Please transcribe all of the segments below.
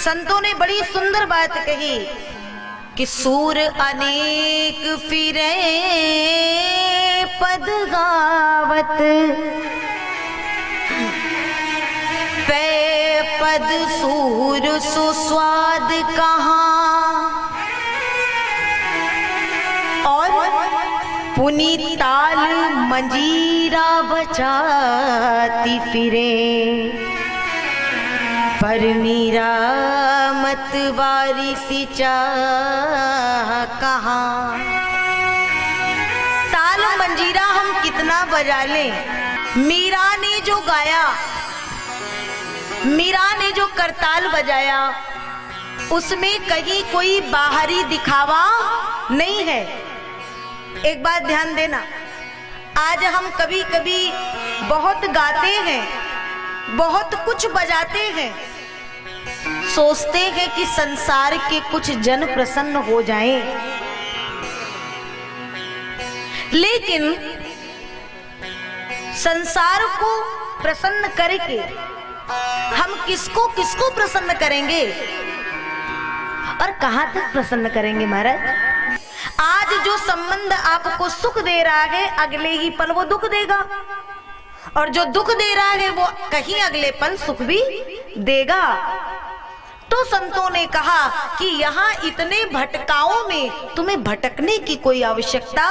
संतों ने बड़ी सुंदर बात कही कि सूर अनेक फिरे पद गावत, पै पद सूर सुस्वाद कहाँ, और पुनी ताल मंजीरा बजाती फिरे, पर मीरा मतवारी सी चाह कहाँ। ताल मंजीरा हम कितना बजा लें, मीरा ने जो गाया, मीरा ने जो करताल बजाया, उसमें कहीं कोई बाहरी दिखावा नहीं है। एक बात ध्यान देना, आज हम कभी कभी बहुत गाते हैं, बहुत कुछ बजाते हैं, सोचते हैं कि संसार के कुछ जन प्रसन्न हो जाएं, लेकिन संसार को प्रसन्न करके हम किसको किसको प्रसन्न करेंगे और कहां तक प्रसन्न करेंगे महाराज। आज जो संबंध आपको सुख दे रहा है, अगले ही पल वो दुख देगा, और जो दुख दे रहा है वो कहीं अगले पल सुख भी देगा। तो संतों ने कहा कि यहाँ इतने भटकाओं में तुम्हें भटकने की कोई आवश्यकता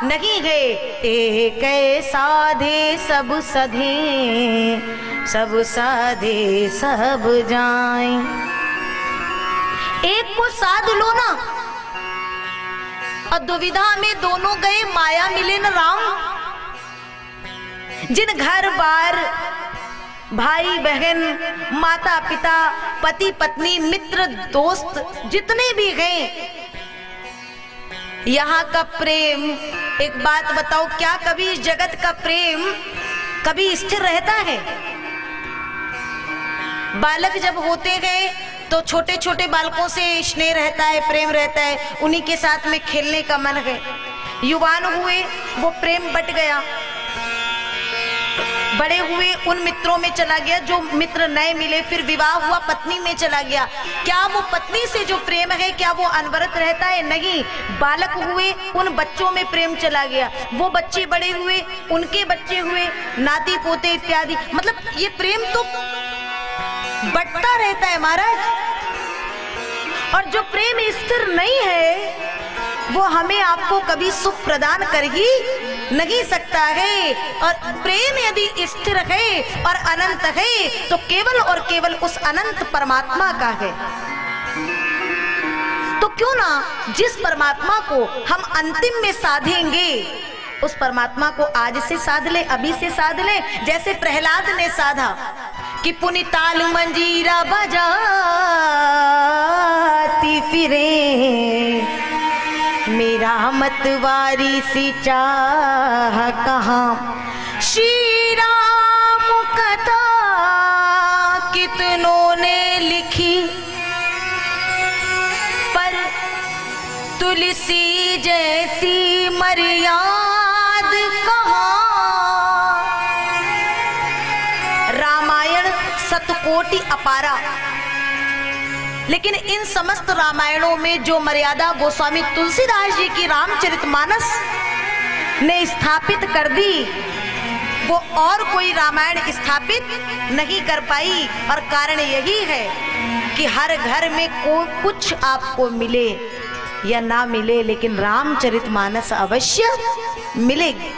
नहीं है। एक साधे सब सधे, सब साधे सब जाएं। एक को साध लो ना, और दुविधा में दोनों गए माया मिले न राम। जिन घर बार, भाई बहन, माता पिता, पति पत्नी, मित्र दोस्त जितने भी हैं, यहाँ का प्रेम, एक बात बताओ, क्या कभी इस जगत का प्रेम कभी स्थिर रहता है? बालक जब होते हैं तो छोटे छोटे बालकों से स्नेह रहता है, प्रेम रहता है, उन्हीं के साथ में खेलने का मन है। युवान हुए वो प्रेम बट गया, बड़े हुए उन मित्रों में चला गया जो मित्र नए मिले, फिर विवाह हुआ, पत्नी में चला गया। क्या वो पत्नी से जो प्रेम है क्या वो अनवरत रहता है? नहीं। बालक हुए, उन बच्चों में प्रेम चला गया, वो बच्चे बड़े हुए, उनके बच्चे हुए, नाती पोते इत्यादि, मतलब ये प्रेम तो बढ़ता रहता है महाराज। और जो प्रेम स्थिर नहीं है वो हमें आपको कभी सुख प्रदान कर ही नहीं सकता है। और प्रेम यदि स्थिर है और अनंत है तो केवल और केवल उस अनंत परमात्मा का है। तो क्यों ना जिस परमात्मा को हम अंतिम में साधेंगे, उस परमात्मा को आज से साध ले, अभी से साध ले, जैसे प्रहलाद ने साधा कि पुनि ताल मंजीरा बजाती फिरे, मेरा मतवारी सी चाह कहाँ। श्री राम कथा कितनों ने लिखी, पर तुलसी जैसी मर्याद कहाँ। रामायण सतकोटि अपारा, लेकिन इन समस्त रामायणों में जो मर्यादा गोस्वामी तुलसीदास जी की रामचरितमानस ने स्थापित कर दी, वो और कोई रामायण स्थापित नहीं कर पाई। और कारण यही है कि हर घर में कुछ आपको मिले या ना मिले, लेकिन रामचरितमानस अवश्य मिलेगी।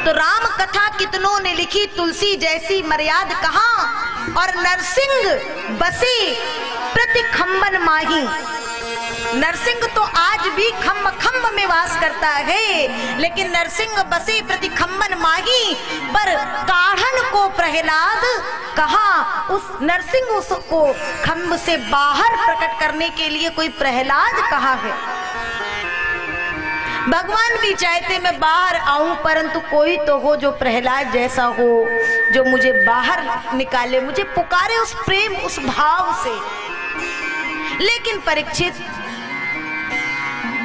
तो राम कथा कितनों ने लिखी, तुलसी जैसी मर्याद कहाँ। और नरसिंह बसे प्रति खम्बन माही, नरसिंह तो आज भी खम्ब खम्ब में वास करता है, लेकिन नरसिंह बसे प्रति खम्बन माही, पर काढ़न को प्रहलाद कहाँ। उस नरसिंह उसको खम्ब से बाहर प्रकट करने के लिए कोई प्रहलाद कहाँ है। भगवान भी चाहते मैं बाहर आऊं, परंतु कोई तो हो जो प्रहलाद जैसा हो, जो मुझे बाहर निकाले, मुझे पुकारे उस प्रेम, उस भाव से। लेकिन परीक्षित,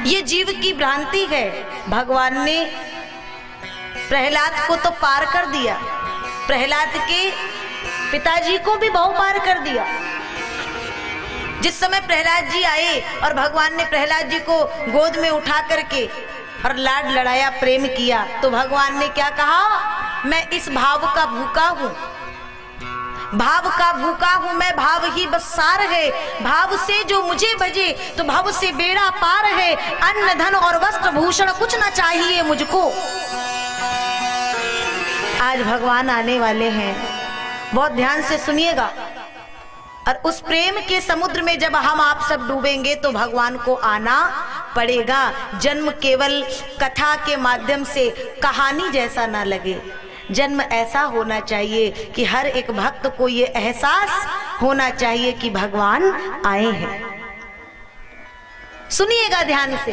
ये जीव की भ्रांति है। भगवान ने प्रहलाद को तो पार कर दिया, प्रहलाद के पिताजी को भी बहु पार कर दिया, जिस समय प्रहलाद जी आए और भगवान ने प्रहलाद जी को गोद में उठा करके और लाड लड़ाया, प्रेम किया, तो भगवान ने क्या कहा, मैं इस भाव का भूखा हूं, भाव का भूखा हूं मैं, भाव ही बस सार है, भाव से जो मुझे भजे तो भाव से बेड़ा पार है, अन्न धन और वस्त्र भूषण कुछ ना चाहिए मुझको। आज भगवान आने वाले हैं, बहुत ध्यान से सुनिएगा। और उस प्रेम के समुद्र में जब हम आप सब डूबेंगे तो भगवान को आना पड़ेगा। जन्म केवल कथा के माध्यम से कहानी जैसा ना लगे, जन्म ऐसा होना चाहिए कि हर एक भक्त को ये एहसास होना चाहिए कि भगवान आए हैं। सुनिएगा ध्यान से,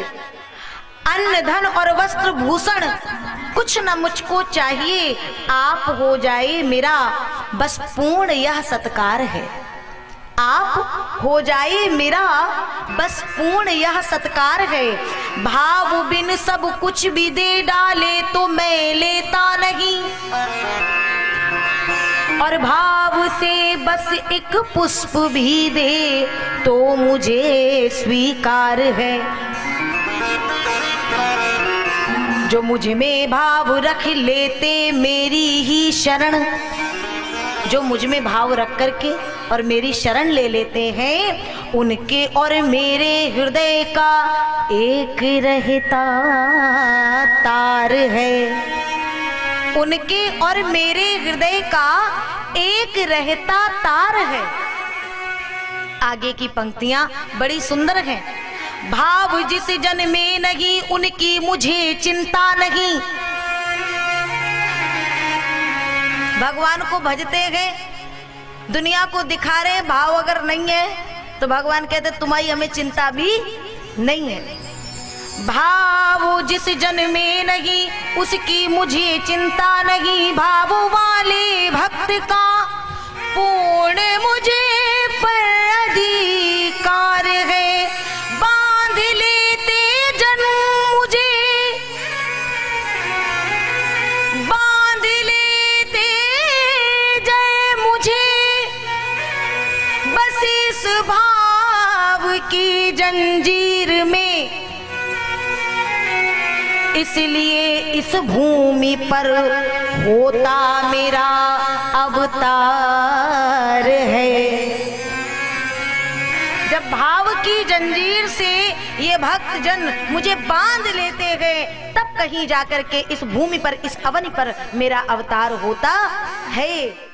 अन्न धन और वस्त्र भूषण कुछ न मुझको चाहिए, आप हो जाए मेरा बस पूर्ण यह सत्कार है, आप हो जाए मेरा बस पूर्ण यह सत्कार है। भाव बिन सब कुछ भी दे डाले तो मैं लेता नहीं, और भाव से बस एक पुष्प भी दे तो मुझे स्वीकार है। जो मुझ में भाव रख लेते मेरी ही शरण, जो मुझ में भाव रख करके और मेरी शरण ले लेते हैं, उनके और मेरे हृदय का एक रहता तार है, उनके और मेरे हृदय का एक रहता तार है। आगे की पंक्तियां बड़ी सुंदर हैं। भाव जिस जन में नहीं उनकी मुझे चिंता नहीं। भगवान को भजते हैं, दुनिया को दिखा रहे, भाव अगर नहीं है तो भगवान कहते तुम्हारी हमें चिंता भी नहीं है। भाव जिस जन में नहीं उसकी मुझे चिंता नहीं, भाव वाले भक्त का पूर्ण मुझे पर अधिकार है। बांध लेते जन मुझे, बांध लेते जय मुझे, बस इस भाव की जंजीर में, इसलिए इस भूमि पर होता मेरा अवतार है। जब भाव की जंजीर से ये भक्त जन मुझे बांध लेते हैं, तब कहीं जाकर के इस भूमि पर, इस अवनि पर मेरा अवतार होता है।